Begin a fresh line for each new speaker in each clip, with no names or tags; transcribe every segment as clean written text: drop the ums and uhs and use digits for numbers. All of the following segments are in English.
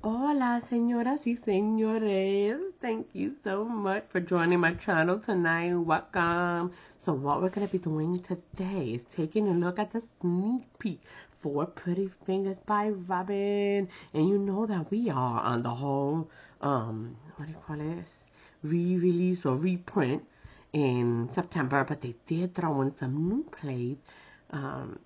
Hola, señoras y señores. Thank you so much for joining my channel tonight. Welcome. So what we're going to be doing today is taking a look at the sneak peek for Pretty Fingers by Robin. And you know that we are on the whole, what do you call this? Re-release or reprint in September, but they did throw in some new plays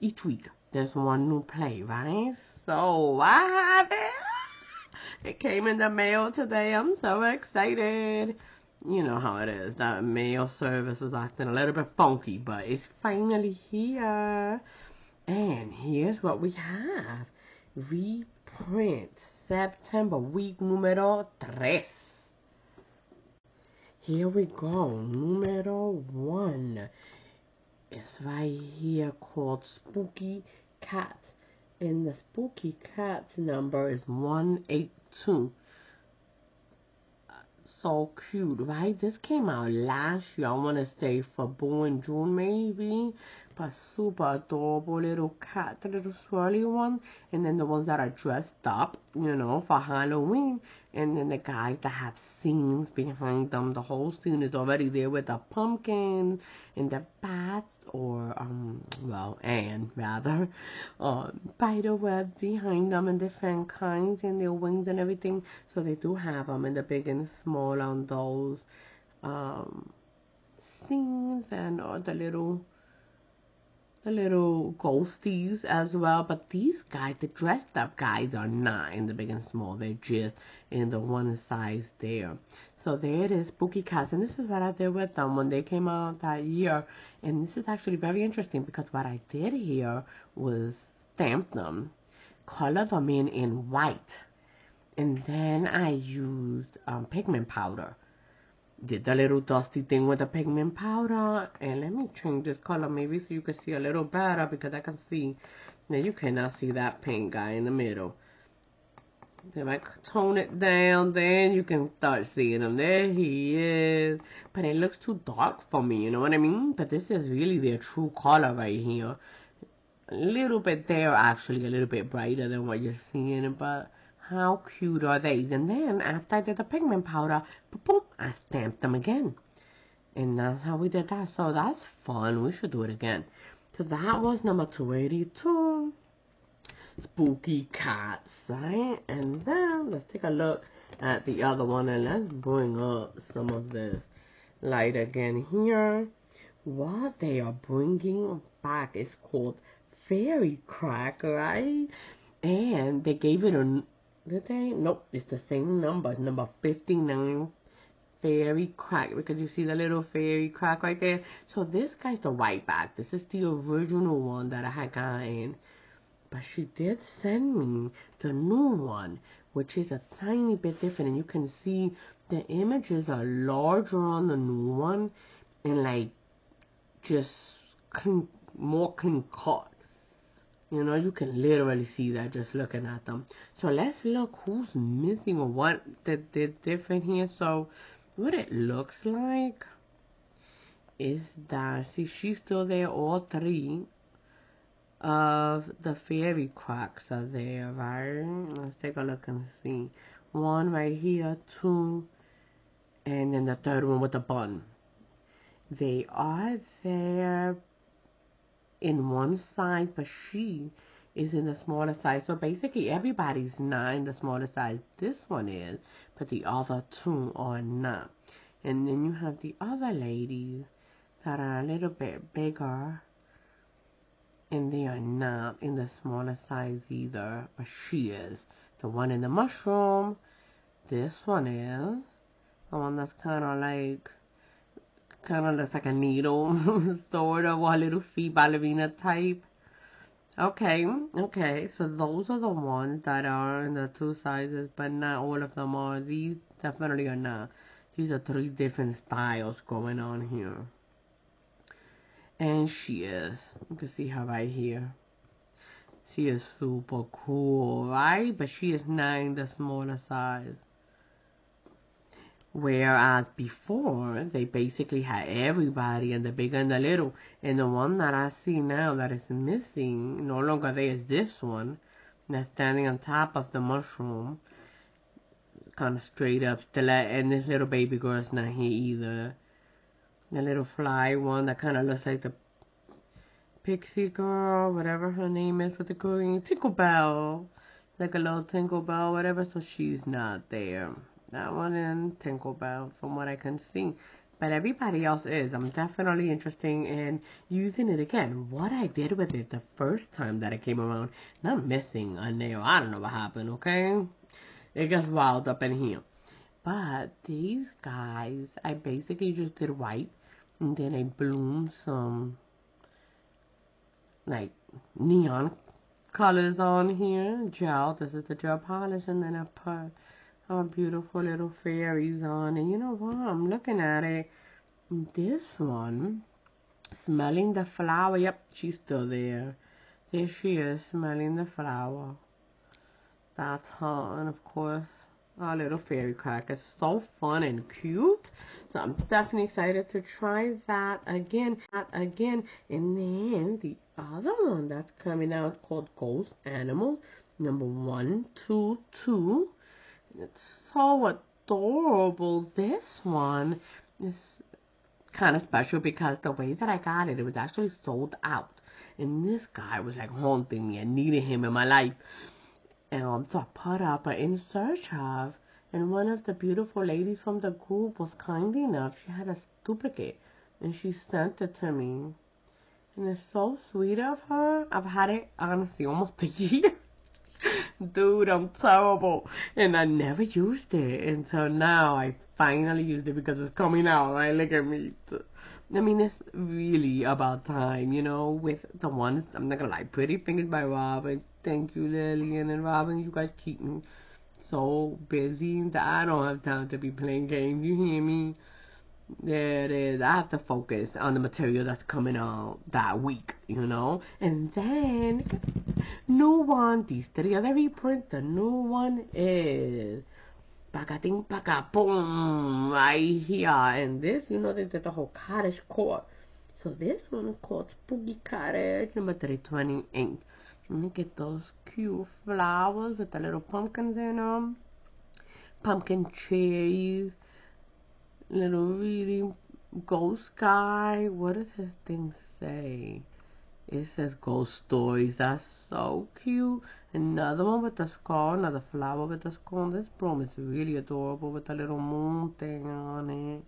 each week. There's one new play, right? So what happened? It came in the mail today. I'm so excited. You know how it is. That mail service was acting a little bit funky, but it's finally here. And here's what we have. Reprint September week numero 3. Here we go. Numero 1. It's right here called Spooky Cat. And the Spooky Cat's number is 182. So cute, right? This came out last year, I want to say for in June maybe. But super adorable little cat, the little swirly one. And then the ones that are dressed up, you know, for Halloween. And then the guys that have scenes behind them. The whole scene is already there with the pumpkins and the bats, or, and rather, spider web behind them and different kinds and their wings and everything. So they do have them in the big and small on those scenes, and the little ghosties as well. But these guys, the dressed up guys, are not in the big and small. They're just in the one size there. So there it is, Spooky Cats. And this is what I did with them when they came out that year. And this is actually very interesting because what I did here was stamp them, color them in white. And then I used pigment powder. Did the little dusty thing with the pigment powder. And let me change this color maybe so you can see a little better, because I can see, now you cannot see that pink guy in the middle. If I tone it down, then you can start seeing him. There he is. But it looks too dark for me, you know what I mean? But this is really their true color right here. A little bit there, actually, a little bit brighter than what you're seeing, but how cute are they? And then after I did the pigment powder, boom, I stamped them again. And that's how we did that. So that's fun. We should do it again. So that was number 282. Spooky Cats, right? And then let's take a look at the other one, and let's bring up some of the light again here. What they are bringing back is called Fairy Crack, right? And they gave it a, did they? Nope, it's the same number. It's number 59, Fairy Crack, because you see the little fairy crack right there. So this guy's the white back. This is the original one that I had gotten. But she did send me the new one, which is a tiny bit different. And you can see the images are larger on the new one, and like just more clean cut. You know, you can literally see that just looking at them. So let's look who's missing or what they're different here. So what it looks like is that, see, she's still there. All three of the fairy cracks are there, right? Let's take a look and see. One right here, two, and then the third one with the bun. They are there in one size, but she is in the smaller size. So basically everybody's not in the smaller size. This one is, but the other two are not. And then you have the other ladies that are a little bit bigger, and they are not in the smaller size either, but she is. The one in the mushroom, this one is the one that's kind of looks like a needle, sort of, or a little feet ballerina type. Okay, so those are the ones that are in the two sizes, but not all of them are. These definitely are not. These are three different styles going on here. And she is. You can see her right here. She is super cool, right? But she is not in the smaller size. Whereas before, they basically had everybody in the big and the little. And the one that I see now that is missing, no longer there, is this one that's standing on top of the mushroom. kind of straight up stiletto, and this little baby girl's not here either. The little fly one that kind of looks like the pixie girl, whatever her name is with the green Tinkerbell, like a little Tinkerbell, whatever. So she's not there. That one in Tinkerbell, from what I can see. But everybody else is. I'm definitely interested in using it again. What I did with it the first time that it came around, and I'm missing a nail. I don't know what happened, okay? It gets wild up in here. But these guys, I basically just did white, and then I bloomed some, like, neon colors on here. Gel, this is the gel polish, and then I put our beautiful little fairies on. And you know what? I'm looking at it. This one, smelling the flower. Yep, she's still there. There she is, smelling the flower. That's her. And of course, our little fairy cracker. It's so fun and cute. So I'm definitely excited to try that again. And then the other one that's coming out called Ghost Animal number 122. It's so adorable. This one is kind of special because the way that I got it, it was actually sold out. And this guy was like haunting me. I needed him in my life. So I put up an in search of, and one of the beautiful ladies from the group was kind enough. She had a duplicate, and she sent it to me. And it's so sweet of her. I've had it, honestly, almost a year. Dude, I'm terrible. And I never used it until now. I finally used it because it's coming out, right? Look at me. I mean, it's really about time, you know, with the ones, I'm not gonna lie, Pretty Fingers by Robin. Thank you, Lillian and Robin. You guys keep me so busy that I don't have time to be playing games. You hear me? There it is. I have to focus on the material that's coming out that week, you know? And then, new one, these three other reprints, the new one is boom, right here. And this, you know, they did the whole cottage core. So this one is called Spooky Cottage number 328. Look at those cute flowers with the little pumpkins in them. Pumpkin trees. Little reading ghost guy. What does his thing say? It says ghost stories. That's so cute. Another one with the skull, another flower with the skull. This broom is really adorable with the little moon thing on it.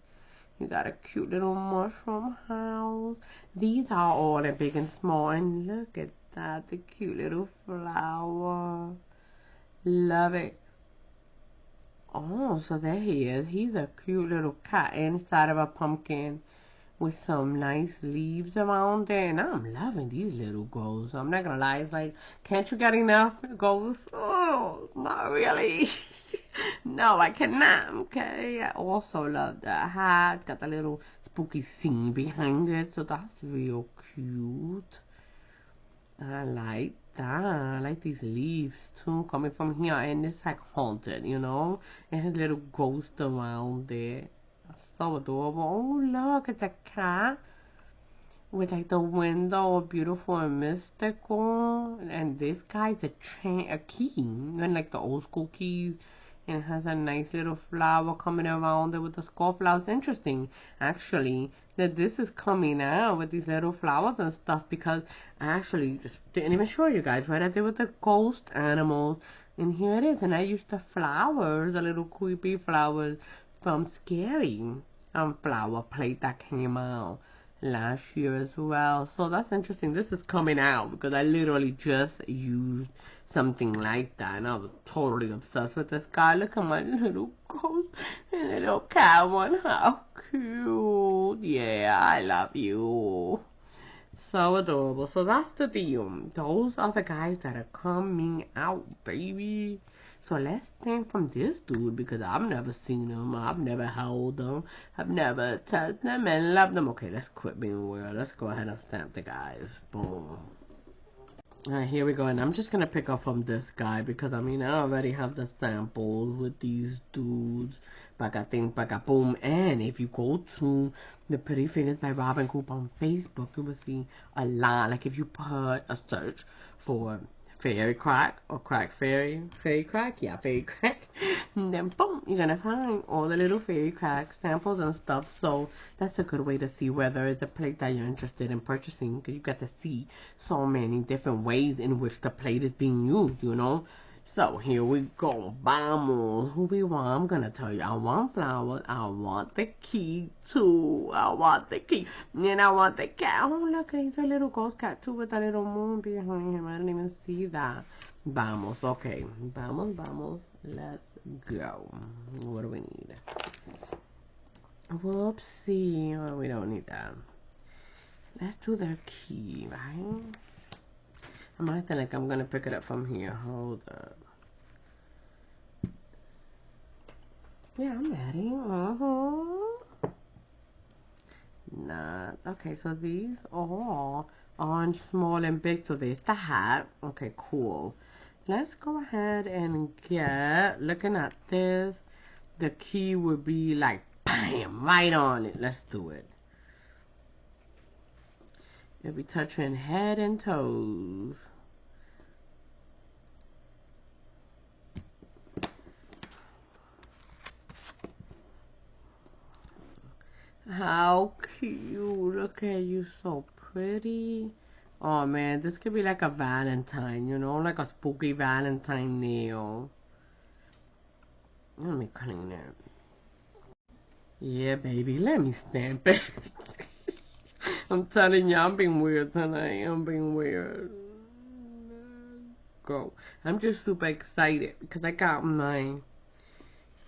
You got a cute little mushroom house. These are all in big and small. And look at that, the cute little flower. Love it. Oh, so there he is. He's a cute little cat inside of a pumpkin with some nice leaves around it. And I'm loving these little ghosts. I'm not gonna lie, it's like, can't you get enough ghosts? Oh, not really. No, I cannot, okay? I also love the hat. Got the little spooky scene behind it, so that's real cute. I like that. I like these leaves too, coming from here, and it's like haunted, you know? It has little ghosts around it. So adorable. Oh, look, it's a cat with like the window, beautiful and mystical. And this guy's a key, and like the old school keys. And it has a nice little flower coming around it with the skull flowers. Interesting, actually, that this is coming out with these little flowers and stuff, because I actually just didn't even show you guys, right? I did with the ghost animals. And here it is. And I used the flowers, the little creepy flowers from Scary flower plate that came out last year as well. So that's interesting. This is coming out because I literally just used something like that, and I was totally obsessed with this guy. Look at my little ghost and little cat one. How cute. Yeah, I love you. So adorable. So that's the deal. Those are the guys that are coming out, baby. So let's stand from this dude, because I've never seen him, I've never held them, I've never touched them and loved them. Okay, let's quit being weird. Let's go ahead and stamp the guys. Boom. Alright, here we go. And I'm just going to pick up from this guy because, I mean, I already have the samples with these dudes. Boom. And if you go to the Pretty Fingers by Robin group on Facebook, you will see a lot. Like if you put a search for fairy crack or crack fairy crack, yeah, fairy crack. And then boom, you're gonna find all the little fairy crack samples and stuff. So that's a good way to see whether it's a plate that you're interested in purchasing, because you got to see so many different ways in which the plate is being used, you know. So here we go. Vamos. Who we want? I'm gonna tell you. I want flowers. I want the key too. I want the key. And I want the cat. Oh, look, he's a little ghost cat too with a little moon behind him. I didn't even see that. Vamos. Okay. Vamos, vamos. Let's go. What do we need? Whoopsie. Oh, we don't need that. Let's do their key, right? I'm acting like I'm gonna pick it up from here. Hold up. Yeah, I'm ready. Nah. Okay, so these are orange, small, and big. So there's the hat. Okay, cool. Let's go ahead and get, looking at this, the key would be like, bam, right on it. Let's do it. It'll be touching head and toes. How cute. Look at you, so pretty. Oh man, this could be like a Valentine, you know, like a spooky Valentine nail. Let me clean it. Yeah, baby, let me stamp it. I'm telling you, I'm being weird tonight. I'm being weird. Go. I'm just super excited because I got my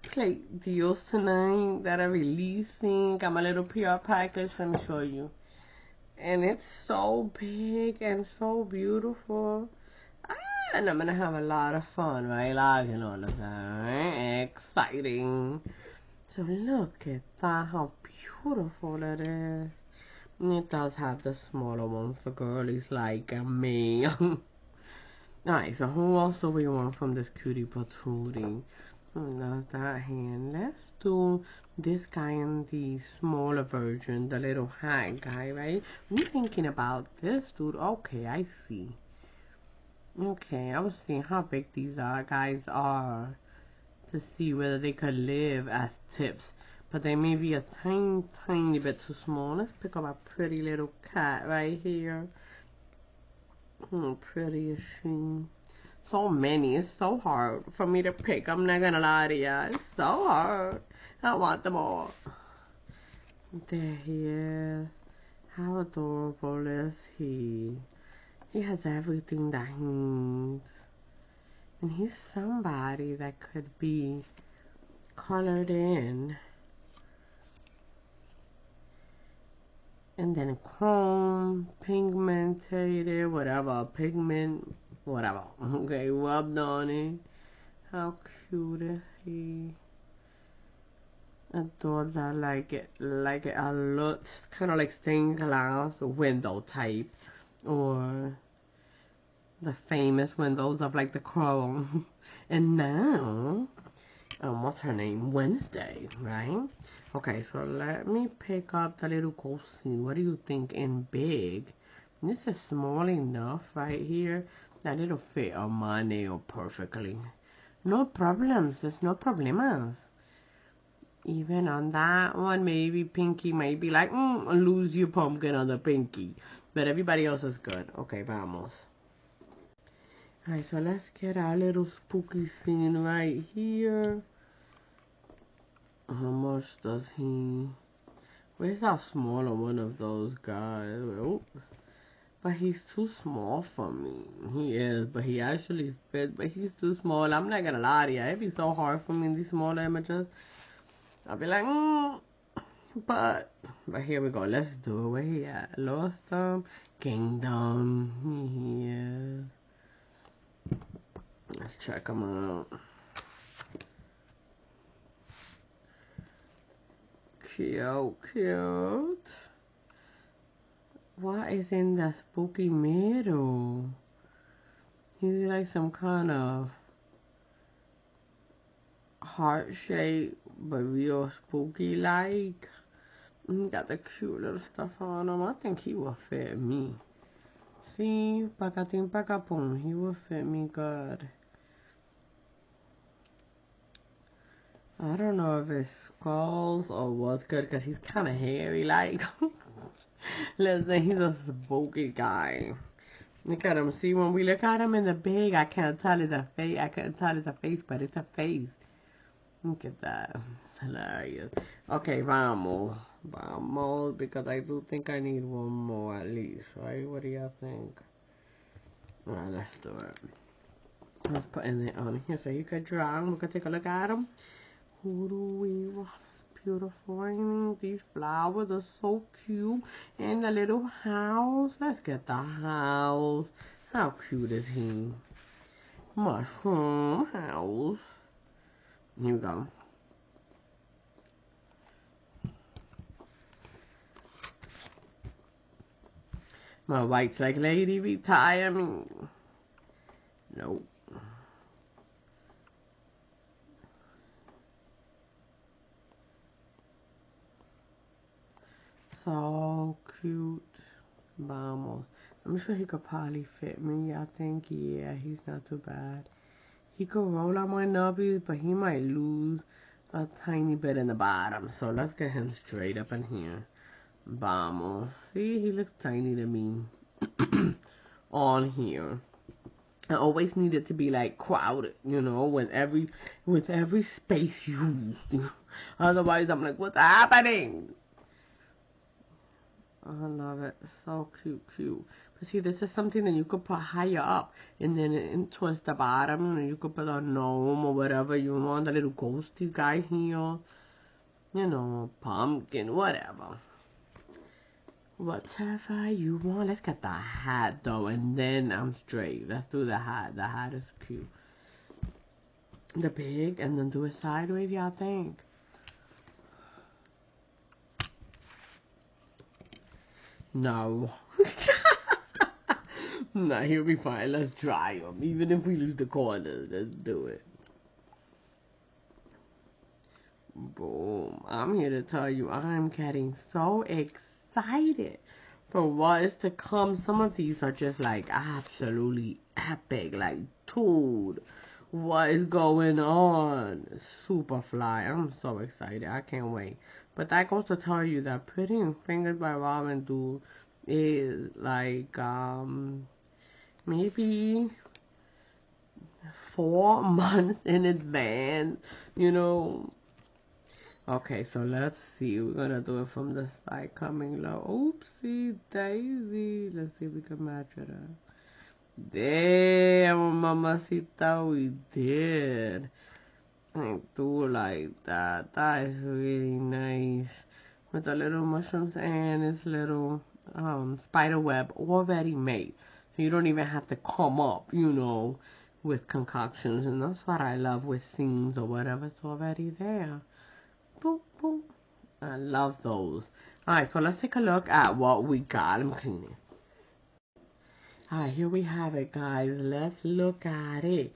plate deals tonight that are releasing. Got my little PR package. Let me show you. And it's so big and so beautiful. And I'm gonna have a lot of fun, right? Logging all of that, right? Exciting. So look at that, how beautiful it is. And it does have the smaller ones for girlies like me. Alright, so who else do we want from this cutie patootie? Love that hand. Let's do this guy in the smaller version, the little hat guy, right? I'm thinking about this dude. Okay, I see. Okay, I was seeing how big these guys are to see whether they could live as tips. But they may be a tiny, tiny bit too small. Let's pick up a pretty little cat right here. Oh, pretty is she. So many. It's so hard for me to pick. I'm not gonna lie to ya. It's so hard. I want them all. There he is. How adorable is he? He has everything that he needs. And he's somebody that could be colored in. And then chrome, pigmented, whatever, pigment, whatever. Okay, rubbed on it. How cute is he? Adores. I like it. Like it a lot. Kind of like stained glass window type. Or the famous windows of like the Chrome. And now, what's her name? Wednesday, right? Okay, so let me pick up the little ghosty. What do you think in big? This is small enough right here that it'll fit on my nail perfectly. No problems. There's no problemas. Even on that one, maybe Pinky might be like, lose your pumpkin on the Pinky. But everybody else is good. Okay, vamos. Alright, so let's get our little spooky scene right here. How much does he... Where's our smaller one of those guys? Oh, but he's too small for me. He is, but he actually fits, but he's too small. I'm not gonna lie to you. It'd be so hard for me in these smaller images. I'll be like, but here we go. Let's do it. Where he at? Lost Kingdom. Yeah. Let's check him out. Cute, cute. What is in the spooky middle? He's like some kind of heart shape, but real spooky like. He got the cute little stuff on him. I think he will fit me. See, pakating pakapum, he will fit me good. I don't know if it's skulls or what's good, because he's kind of hairy, like. Listen, he's a spooky guy. Look at him. See, when we look at him in the big, I can't tell it's a face. I can't tell it's a face, but it's a face. Look at that. It's hilarious. Okay, vamos. Vamos, because I do think I need one more at least, right? What do y'all think? Alright, let's do it. Let's put it on here so you could draw him. We could take a look at him. Who do we want? It's beautiful. I mean, these flowers are so cute. And the little house. Let's get the house. How cute is he? Mushroom house. Here we go. My wife's like, lady, retire me. Nope. So cute. Vamos. I'm sure he could probably fit me. I think, yeah, he's not too bad. He could roll out my nubbies, but he might lose a tiny bit in the bottom. So let's get him straight up in here. Vamos. See, he looks tiny to me. On here. I always need it to be like crowded, you know, with every space used. Otherwise, I'm like, what's happening? I love it. So cute. But see, this is something that you could put higher up. And then towards the bottom, you could put a gnome or whatever you want. A little ghosty guy here. You know, pumpkin, whatever. Whatever you want. Let's get the hat, though. And then I'm straight. Let's do the hat. The hat is cute. The pig. And then do it sideways, y'all think? No. Nah, he'll be fine. Let's try him. Even if we lose the corners, let's do it. Boom. I'm here to tell you, I'm getting so excited for what is to come. Some of these are just like absolutely epic. Like, dude, what is going on? Superfly. I'm so excited. I can't wait. But that goes to tell you that Pretty Fingers by Robin, dude, is like, maybe 4 months in advance, you know. Okay, so let's see. We're gonna do it from the side coming low. Oopsie daisy. Let's see if we can match it up. Damn, mamacita, we did. I do like that. That is really nice. With the little mushrooms and this little spider web already made. So you don't even have to come up, you know, with concoctions. And that's what I love with scenes or whatever. It's already there. Boop, boop. I love those. Alright, so let's take a look at what we got. I'm cleaning. Alright, here we have it, guys. Let's look at it.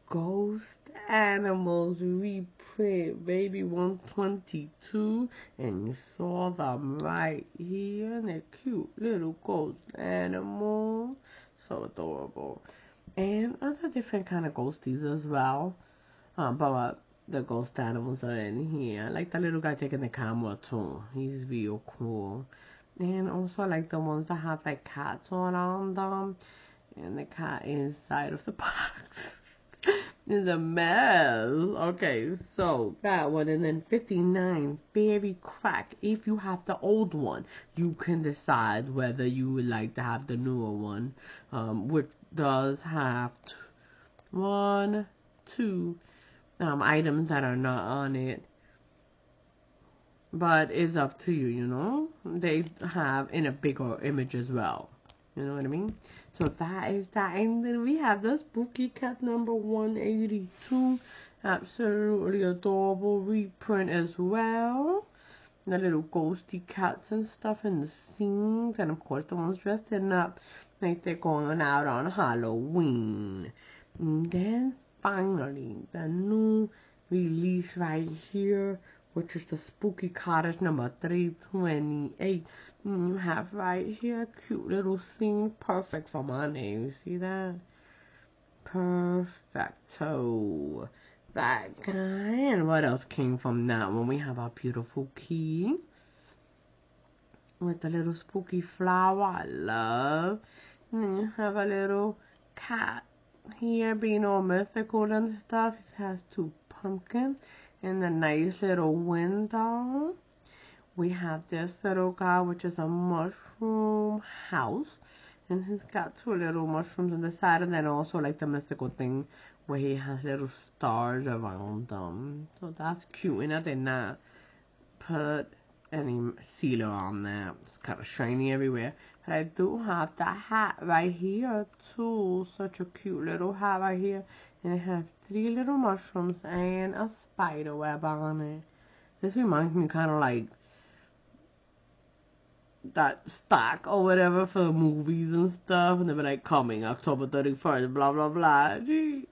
Ghost Animals reprint, baby 122, and you saw them right here, and they're cute little ghost animals, so adorable, and other different kind of ghosties as well, but the ghost animals are in here. I like the little guy taking the camera too, he's real cool, and also I like the ones that have like cats all around them, and the cat inside of the box. Is a mess. Okay, so that one, and then 59 Fairy Crack. If you have the old one, you can decide whether you would like to have the newer one, which does have 1, 2 items that are not on it, but it's up to you, you know. They have in a bigger image as well, you know what I mean. So that is that, and then we have the Spooky Cat number 182, absolutely adorable reprint as well. The little ghosty cats and stuff in the scenes, and of course the ones dressing up like they're going out on Halloween. And then finally the new release right here which is the Spooky Cottage number 328. And you have right here a cute little scene, perfect for my name. You see that? Perfecto. That guy. And what else came from that one? We have our beautiful key with the little spooky flower I love. And then you have a little cat here being all mythical and stuff. It has two pumpkins and a nice little window. We have this little guy, which is a mushroom house. And he's got two little mushrooms on the side, and then also like the mystical thing where he has little stars around them. So that's cute. And I did not put any sealer on there. It's kind of shiny everywhere. But I do have the hat right here too. Such a cute little hat right here. And it has three little mushrooms and a spider web on it. This reminds me kind of like that stock or whatever for movies and stuff, and they'll be like, coming October 31st, blah blah blah. And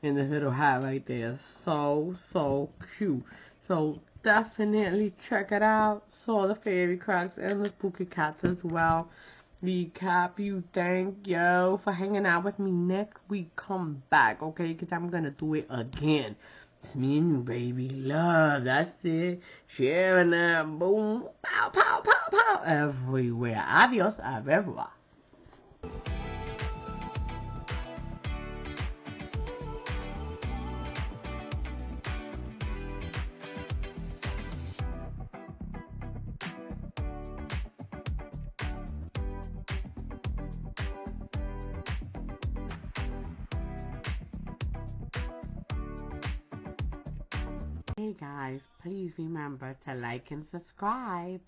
this little hat right there, so cute. So definitely check it out. So the fairy cracks and the spooky cats as well. Recap you, thank you for hanging out with me. Next week come back, okay, because I'm gonna do it again. It's me and you, baby. Love, that's it. Sharing that. Boom. Pow, pow, pow, pow. Everywhere. Adios, au revoir. Hey guys, please remember to like and subscribe.